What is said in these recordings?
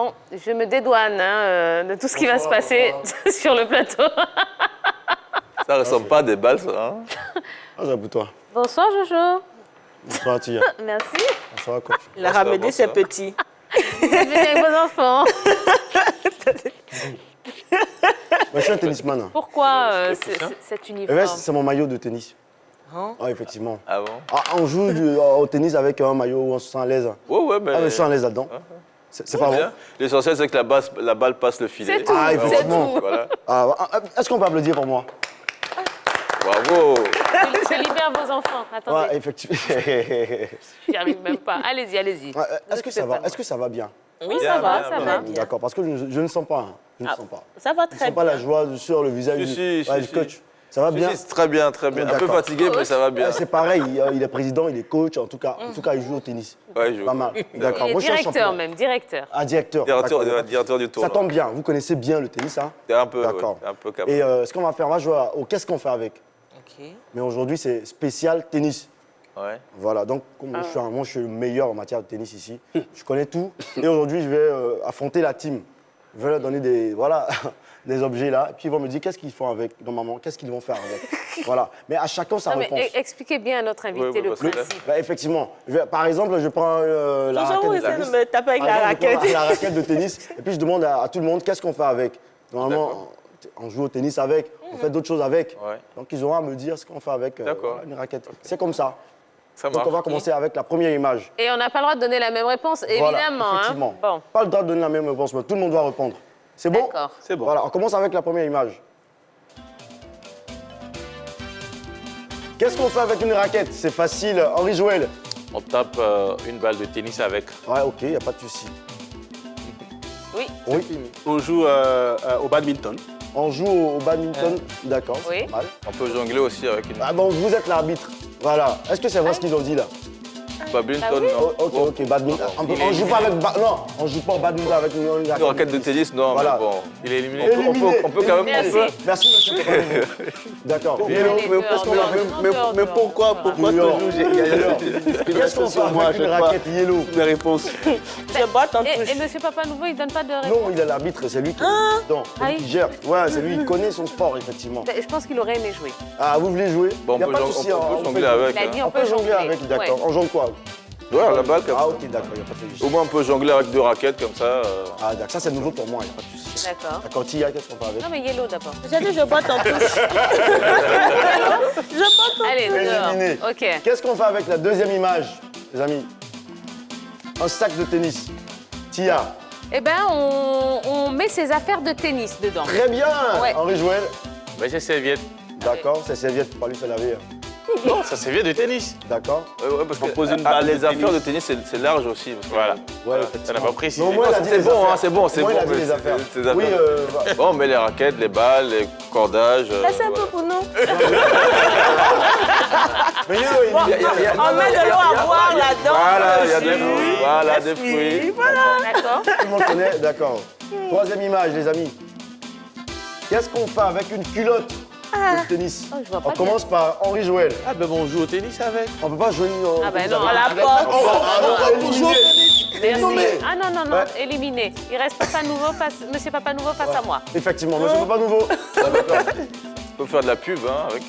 Bon, je me dédouane de tout ce qui va se passer sur le plateau. Ça ressemble pas à des balles, ça. Hein? Ah, c'est pour toi. Bonsoir, Jojo. Bonsoir, Tia. Merci. Bonsoir, coach. Il a ramené ses petits. Venez avec vos enfants. Je suis un tennisman. Hein. Pourquoi cet Eh uniforme? ben, c'est mon maillot de tennis. Hein? Ah, effectivement. Ah bon? Ah, on joue au tennis avec un maillot où on se sent à l'aise. Ouais, mais... Ah, mais je suis à l'aise là-dedans. C'est pas bon. Bien. L'essentiel, c'est que la balle passe le filet. C'est tout, Ah, effectivement. c'est tout. Voilà. Ah, est-ce qu'on peut applaudir pour moi? Bravo. Je libère vos enfants. Attendez, Ouais, effectivement. j'y arrive même pas. Allez-y, allez-y. Ouais, Est-ce que ça va? Pas Est-ce que ça va bien? Oui, Bien, ça va, bien, ça bien. va. D'accord, parce que je ne sens pas. Hein. Je ne sens pas. Ça va Je ne très sens pas bien. la joie sur le visage Si, du si. coach. Ça va bien? Si, très bien, très bien. Un peu D'accord. fatigué, mais ça va bien. C'est pareil, il est président, il est coach, en tout cas, il joue au tennis. Ouais, je Pas mal. D'accord. Il est Moi, je suis un directeur champion. même, directeur. Ah, directeur. Directeur, D'accord. directeur du Ça tournoi. tombe bien, vous connaissez bien le tennis, hein? Un peu, D'accord. ouais, un peu capable. Et ce qu'on va faire, on va jouer au qu'est-ce qu'on fait avec. Ok. Mais aujourd'hui, c'est spécial tennis. Ouais. Voilà, donc comme moi, je suis le meilleur en matière de tennis ici. Je connais tout. Et aujourd'hui, je vais affronter la team. Je vais leur donner des objets là. Et puis ils vont me dire qu'est-ce qu'ils font avec, normalement, qu'est-ce qu'ils vont faire avec. Voilà. Mais à chacun sa Non, mais réponse. expliquez bien à notre invité Oui, le parce que là- principe. Bah, effectivement. Par exemple, je prends la Toujours, raquette vous de essayez tennis. de me taper avec Par la exemple, je raquette. prends la raquette de tennis. Et puis je demande à tout le monde qu'est-ce qu'on fait avec. Normalement, on joue au tennis avec, on fait d'autres choses avec. Ouais. Donc ils auront à me dire ce qu'on fait avec D'accord. une raquette. C'est comme ça. Ça Donc marche. on va commencer avec la première image. Et on n'a pas le droit de donner la même réponse, Voilà, évidemment. effectivement. Hein. Bon, Pas le droit de donner la même réponse, mais tout le monde doit répondre. C'est bon? d'accord. C'est bon. Voilà, on commence avec la première image. Qu'est-ce qu'on fait avec une raquette? C'est facile. Henri Joël. On tape une balle de tennis avec. Ouais, ok, il n'y a pas de souci. Oui, Oui. On joue au badminton. On joue au badminton. D'accord, Oui. c'est pas mal. On peut jongler aussi avec une Ah bon, vous êtes l'arbitre. Voilà. Est-ce que c'est vrai ce qu'ils ont dit là? badminton, Oh, non? ok, badminton. On joue pas avec. Non, on joue pas au badminton avec une Une raquette de tennis, non, Voilà. mais bon. Il est éliminé. Éliminé. On peut quand même... Merci. Merci, monsieur. D'accord. Allez, Hello. dehors, dehors, Mais dehors, pourquoi dehors. Dehors. toujours Qu'est-ce qu'on fait avec une raquette yellow? La réponse. Je botte en touche. Et monsieur Papa Nouveau, il donne pas de réponse. Non, il est l'arbitre, c'est lui qui. Non, c'est lui Ah, qui gère. Ouais, c'est lui, il connaît son sport, effectivement. Je pense qu'il aurait aimé jouer. Ah, vous voulez jouer? Bon, Y a on pas de peut souci, jongler fait- avec. Il a dit hein. on peut jongler. avec, d'accord. Ouais. On jongle quoi? Ouais, la balle, comme Ah, ça. ok, d'accord, il n'y a pas de souci. Au moins, on peut jongler avec deux raquettes, comme ça. Ah, d'accord, ça c'est nouveau pour moi, il n'y a pas de souci. D'accord. D'accord, Tia, qu'est-ce qu'on fait avec? Non, mais yellow d'abord. J'ai dit je botte en touche. Je botte en Allez, Éliminé. dehors. OK. Qu'est-ce qu'on fait avec la deuxième image, les amis? Un sac de tennis. Tia, Eh bien, on met ses affaires de tennis dedans. très bien. Ouais. Henri Joël, Mais c'est serviette. d'accord, c'est serviette pour pas lui se laver. Non, ça serviette de tennis. D'accord. Ouais, parce que pose une balle les de affaires de tennis. tennis, c'est large aussi. Parce que- Voilà. Ouais, Ça n'a pas précisé. Non, moi, il a dit c'est les bon, affaires. hein, c'est bon, c'est Moi, il a bon, dit mais les affaires. c'est des Oui, affaires. Bon, on met les raquettes, les balles, les cordages. Ça, c'est un peu voilà. pour nous. mais Yellow, il Bon, dit- on met de l'eau à boire là-dedans. Voilà, il y a des fruits. Voilà, des fruits. D'accord. Tout le monde connaît, d'accord. Troisième image, les amis. Qu'est-ce qu'on fait avec une culotte de tennis? Oh, je vois pas On commence par Henri Joël. Ah ben bon, on joue au tennis avec. On peut pas jouer une. Ah ben non, À la avec- porte. Merci. Éliminé. Ah non, non, non, Ouais. éliminé. Il reste Papa Nouveau monsieur Papa Nouveau face à moi. Effectivement, monsieur Papa Nouveau. On peut faire de la pub hein, avec.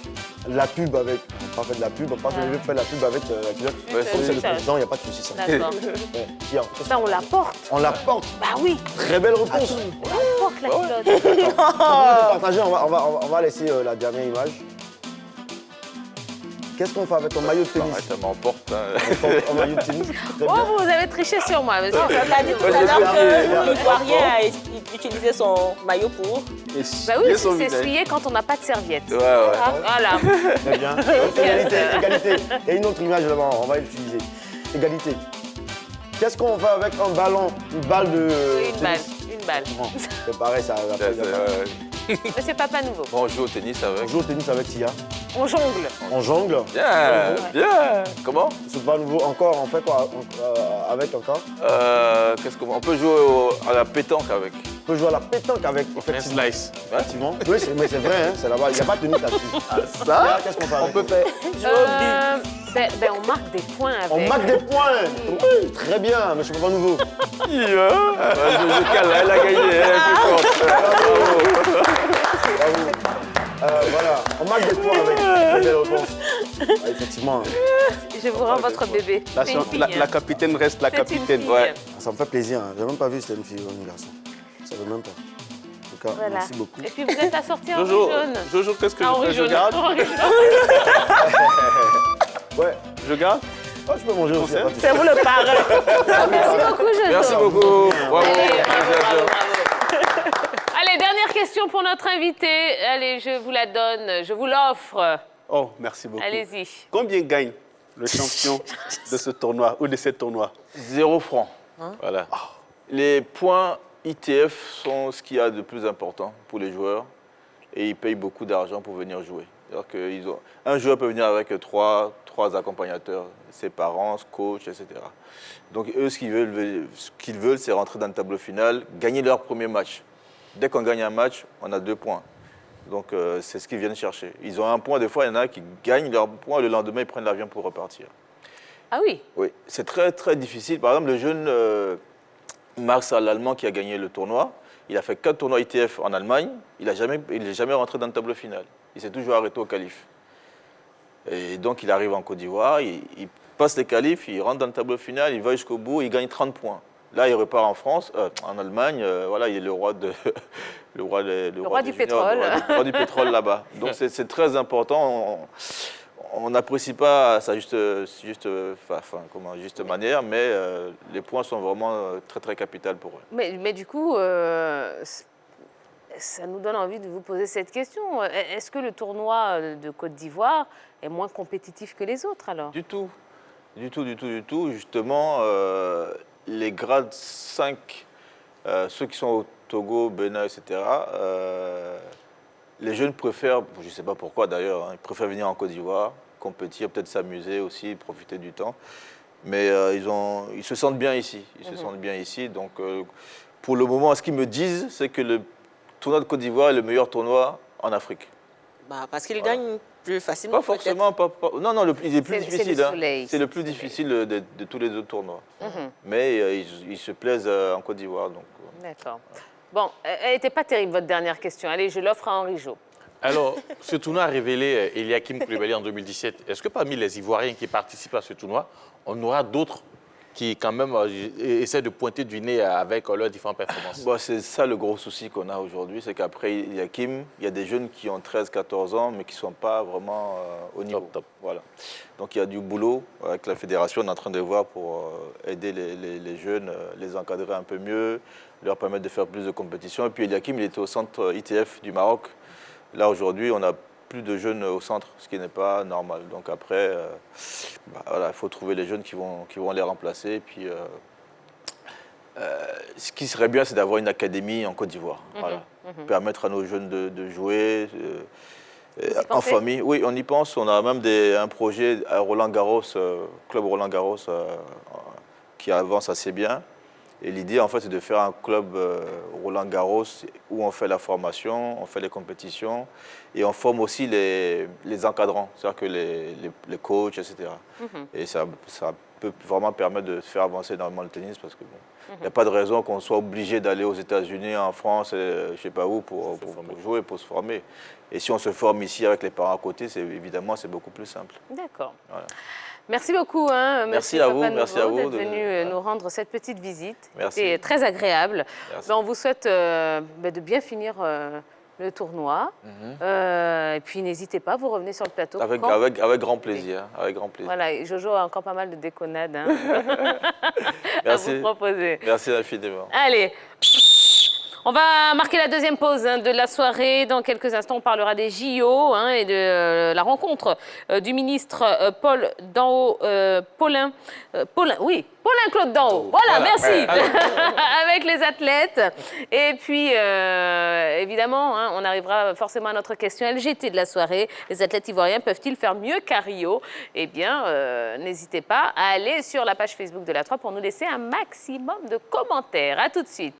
La pub avec. On va faire de la pub, on va faire de la pub avec la culotte. Ouais, Comme c'est le ça. président, il n'y a pas de souci. Ça. D'accord. Ouais. Tiens, Ça, on la porte. on la porte. Bah oui, Très belle réponse. on la porte, la culotte. Avant de partager, on va laisser la dernière image. Qu'est-ce qu'on fait avec ton maillot de tennis? Arrête, elle m'emporte. hein. Un maillot de tennis. Très Oh, bien. vous avez triché sur moi, monsieur. On a dit tout à l'heure que l'Ivoirien a utilisé son maillot pour. Bah oui, c'est s'essuyer quand on n'a pas de serviette. Ouais, ouais. Voilà. Très bien. Égalité, égalité. Et une autre image là-bas, on va l'utiliser. Égalité. Qu'est-ce qu'on fait avec un ballon, une balle de Une balle, tennis? une balle. Bon, c'est pareil, ça. Monsieur Papa Nouveau, Bon, on joue au tennis On avec. joue au tennis avec Tia. on jongle. On jongle. Bien, bien. Comment? C'est pas nouveau. Encore, on fait quoi avec encore? Qu'est-ce qu'on on peut jouer à la pétanque avec. On peut jouer à la pétanque avec, Un effectivement. slice. Effectivement. Oui, mais c'est vrai, hein, c'est là-bas. Il n'y a pas de tennis là-dessus. Ça, Qu'est-ce qu'on fait on avec? peut faire. On marque des points avec. On marque des points. Oui, très bien, mais je ne suis pas nouveau. Je cale, elle a gagné, elle est plus forte. Bravo. Voilà, on marque des points avec les belles réponses. Ah, effectivement, Je vous rends votre bébé. C'est une fille, La capitaine reste la C'est une capitaine. fille. Ouais. ça me fait plaisir. Je n'ai même pas vu si c'était une fille ou un garçon. Je ne savais même pas. En tout cas, Voilà. merci beaucoup. Et puis vous êtes assorti en Jojo, jaune. Jojo, qu'est-ce que Ah, je fais? Henri Je jaune. garde. Henri jaune. Ouais, Je garde. oh, je peux manger aussi. y a pas de souci. C'est vous le parrain. Merci beaucoup, Jojo. Merci beaucoup. Bravo. Allez, bravo, Félicitations. Allez, dernière question pour notre invité. Allez, je vous la donne, je vous l'offre. Oh, merci beaucoup. Allez-y. Combien gagne le champion de ce tournoi ou de ces tournois? 0 francs. Voilà. Les points ITF sont ce qu'il y a de plus important pour les joueurs et ils payent beaucoup d'argent pour venir jouer. Un joueur peut venir avec trois accompagnateurs, ses parents, coach, etc. Donc eux, ce qu'ils veulent, c'est rentrer dans le tableau final, gagner leur premier match. Dès qu'on gagne un match, on a 2 points. Donc c'est ce qu'ils viennent chercher. Ils ont 1 point, des fois il y en a qui gagnent leur point, le lendemain ils prennent l'avion pour repartir. Ah oui. Oui, c'est très très difficile. Par exemple, le jeune Max, l'Allemand qui a gagné le tournoi, il a fait 4 tournois ITF en Allemagne, il n'est jamais rentré dans le tableau final. Il s'est toujours arrêté au qualif. Et donc il arrive en Côte d'Ivoire, il passe les qualifs, il rentre dans le tableau final, il va jusqu'au bout, il gagne 30 points. Là, il repart en France, en Allemagne, voilà, il est le roi le roi du juniors, pétrole. le roi du pétrole là-bas. Donc c'est très important. On n'apprécie pas sa juste manière, mais les points sont vraiment très très capitaux pour eux. Mais du coup, ça nous donne envie de vous poser cette question. Est-ce que le tournoi de Côte d'Ivoire est moins compétitif que les autres alors? Du tout. Justement, les grades 5, ceux qui sont au Togo, Bénin, etc., les jeunes préfèrent, je ne sais pas pourquoi d'ailleurs, ils préfèrent venir en Côte d'Ivoire, compétir, peut-être s'amuser aussi, profiter du temps. Mais ils se sentent bien ici. Donc, pour le moment, ce qu'ils me disent, c'est que le tournoi de Côte d'Ivoire est le meilleur tournoi en Afrique. Parce qu'il gagne plus facilement. Pas forcément. Non, il est plus C'est difficile. le soleil, C'est le plus difficile de tous les autres tournois. Mais ils se plaisent en Côte d'Ivoire. D'accord. Bon, elle n'était pas terrible, votre dernière question. Allez, je l'offre à Henri Jo. Alors, ce tournoi a révélé Eliakim Koulibaly en 2017. Est-ce que parmi les Ivoiriens qui participent à ce tournoi, on aura d'autres qui, quand même, essaient de pointer du nez avec leurs différentes performances? C'est ça le gros souci qu'on a aujourd'hui, c'est qu'après Eliakim, il y a des jeunes qui ont 13-14 ans, mais qui ne sont pas vraiment au niveau. Top. Voilà. Donc il y a du boulot avec la fédération, on est en train de voir pour aider les jeunes, les encadrer un peu mieux, leur permettre de faire plus de compétitions. Et puis Eliakim, il était au centre ITF du Maroc. Là, aujourd'hui, on n'a plus de jeunes au centre, ce qui n'est pas normal. Donc après, il faut trouver les jeunes qui vont les remplacer. Et puis, ce qui serait bien, c'est d'avoir une académie en Côte d'Ivoire. Permettre à nos jeunes de jouer en famille. Oui, on y pense. On a même un projet à Roland-Garros, club Roland-Garros, qui avance assez bien. Et l'idée, en fait, c'est de faire un club Roland-Garros où on fait la formation, on fait les compétitions et on forme aussi les encadrants, c'est-à-dire que les coachs, etc. Et ça peut vraiment permettre de faire avancer énormément le tennis parce que il n'y a pas de raison qu'on soit obligé d'aller aux États-Unis, en France, je ne sais pas où, pour jouer, pour se former. Et si on se forme ici avec les parents à côté, évidemment, c'est beaucoup plus simple. D'accord. Voilà. Merci beaucoup, Merci à vous, d'être de venu nous rendre cette petite visite. Merci. C'était très agréable. Merci. On vous souhaite de bien finir le tournoi. Et puis n'hésitez pas, vous revenez sur le plateau. Avec grand plaisir. Avec grand plaisir. Voilà, et Jojo a encore pas mal de déconnades à Merci. vous proposer. Merci infiniment. Allez, on va marquer la deuxième pause de la soirée. Dans quelques instants, on parlera des JO et de la rencontre du ministre Paul Danhaut, Paulin Claude Danhaut. Voilà, merci. Avec les athlètes. Et puis, évidemment, on arrivera forcément à notre question LGT de la soirée. Les athlètes ivoiriens peuvent-ils faire mieux qu'à Rio? Eh bien, n'hésitez pas à aller sur la page Facebook de la 3 pour nous laisser un maximum de commentaires. À tout de suite.